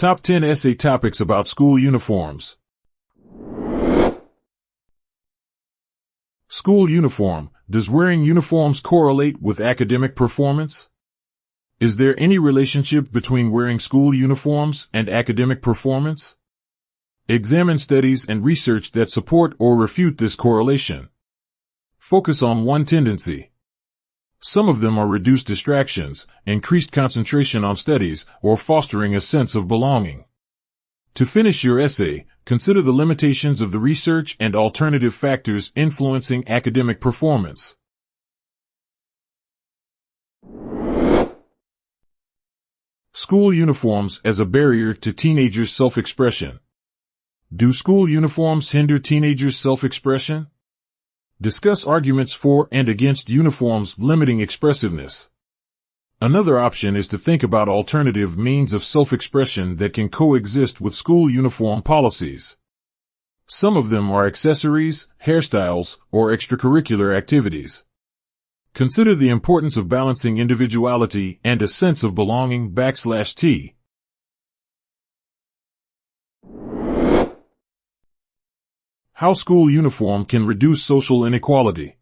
Top 10 essay topics about school uniforms. School uniform. Does wearing uniforms correlate with academic performance? Is there any relationship between wearing school uniforms and academic performance? Examine studies and research that support or refute this correlation. Focus on one tendency. Some of them are reduced distractions, increased concentration on studies, or fostering a sense of belonging. To finish your essay, consider the limitations of the research and alternative factors influencing academic performance. School uniforms as a barrier to teenagers' self-expression. Do school uniforms hinder teenagers' self-expression? Discuss arguments for and against uniforms limiting expressiveness. Another option is to think about alternative means of self-expression that can coexist with school uniform policies. Some of them are accessories, hairstyles, or extracurricular activities. Consider the importance of balancing individuality and a sense of belonging /T. How school uniform can reduce social inequality.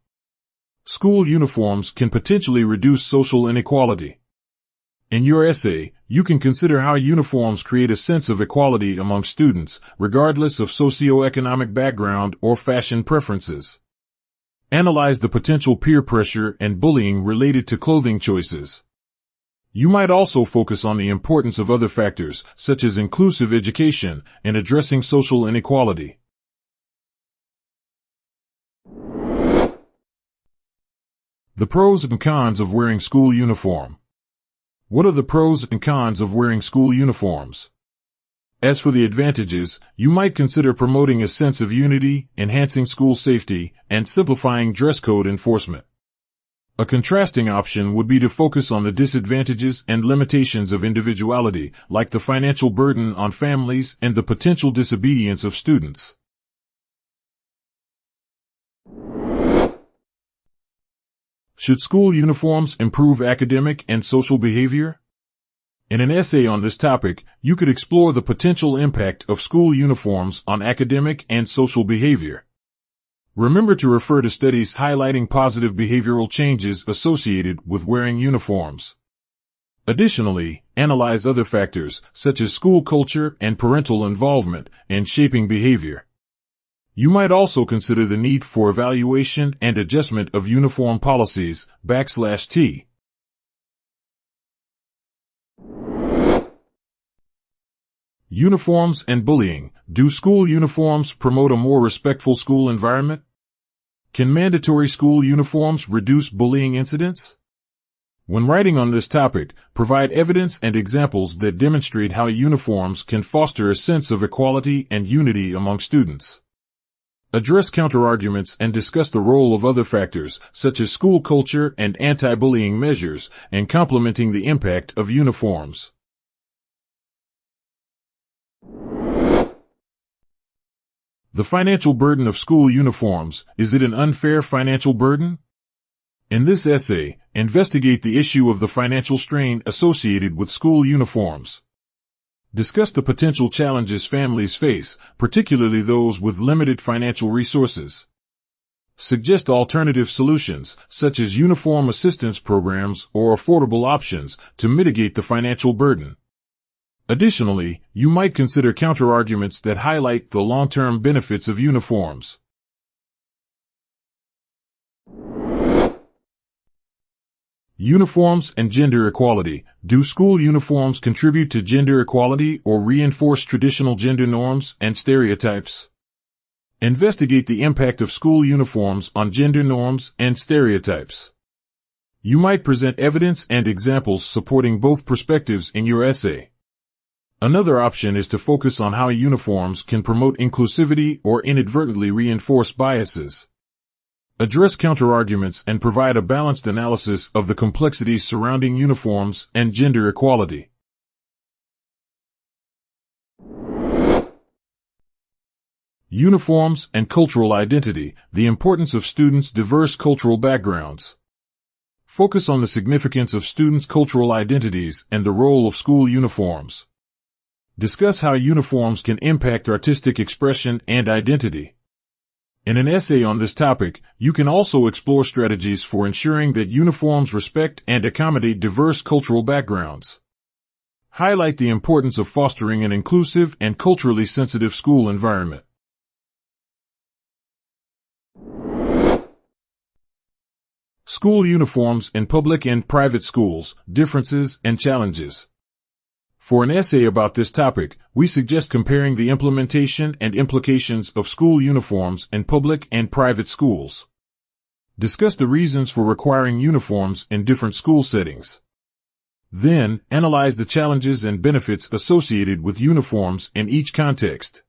School uniforms can potentially reduce social inequality. In your essay, you can consider how uniforms create a sense of equality among students, regardless of socioeconomic background or fashion preferences. Analyze the potential peer pressure and bullying related to clothing choices. You might also focus on the importance of other factors, such as inclusive education, in addressing social inequality. The pros and cons of wearing school uniform. What are the pros and cons of wearing school uniforms? As for the advantages, you might consider promoting a sense of unity, enhancing school safety, and simplifying dress code enforcement. A contrasting option would be to focus on the disadvantages and limitations of individuality, like the financial burden on families and the potential disobedience of students. Should school uniforms improve academic and social behavior? In an essay on this topic, you could explore the potential impact of school uniforms on academic and social behavior. Remember to refer to studies highlighting positive behavioral changes associated with wearing uniforms. Additionally, analyze other factors, such as school culture and parental involvement, in shaping behavior. You might also consider the need for evaluation and adjustment of uniform policies /T. Uniforms and bullying. Do school uniforms promote a more respectful school environment? Can mandatory school uniforms reduce bullying incidents? When writing on this topic, provide evidence and examples that demonstrate how uniforms can foster a sense of equality and unity among students. Address counterarguments and discuss the role of other factors, such as school culture and anti-bullying measures, in complementing the impact of uniforms. The financial burden of school uniforms. Is it an unfair financial burden? In this essay, investigate the issue of the financial strain associated with school uniforms. Discuss the potential challenges families face, particularly those with limited financial resources. Suggest alternative solutions, such as uniform assistance programs or affordable options, to mitigate the financial burden. Additionally, you might consider counterarguments that highlight the long-term benefits of uniforms. Uniforms and gender equality. Do school uniforms contribute to gender equality or reinforce traditional gender norms and stereotypes? Investigate the impact of school uniforms on gender norms and stereotypes. You might present evidence and examples supporting both perspectives in your essay. Another option is to focus on how uniforms can promote inclusivity or inadvertently reinforce biases. Address counterarguments and provide a balanced analysis of the complexities surrounding uniforms and gender equality. Uniforms and cultural identity. The importance of students' diverse cultural backgrounds. Focus on the significance of students' cultural identities and the role of school uniforms. Discuss how uniforms can impact artistic expression and identity. In an essay on this topic, you can also explore strategies for ensuring that uniforms respect and accommodate diverse cultural backgrounds. Highlight the importance of fostering an inclusive and culturally sensitive school environment. School uniforms in public and private schools, differences and challenges. For an essay about this topic, we suggest comparing the implementation and implications of school uniforms in public and private schools. Discuss the reasons for requiring uniforms in different school settings. Then, analyze the challenges and benefits associated with uniforms in each context.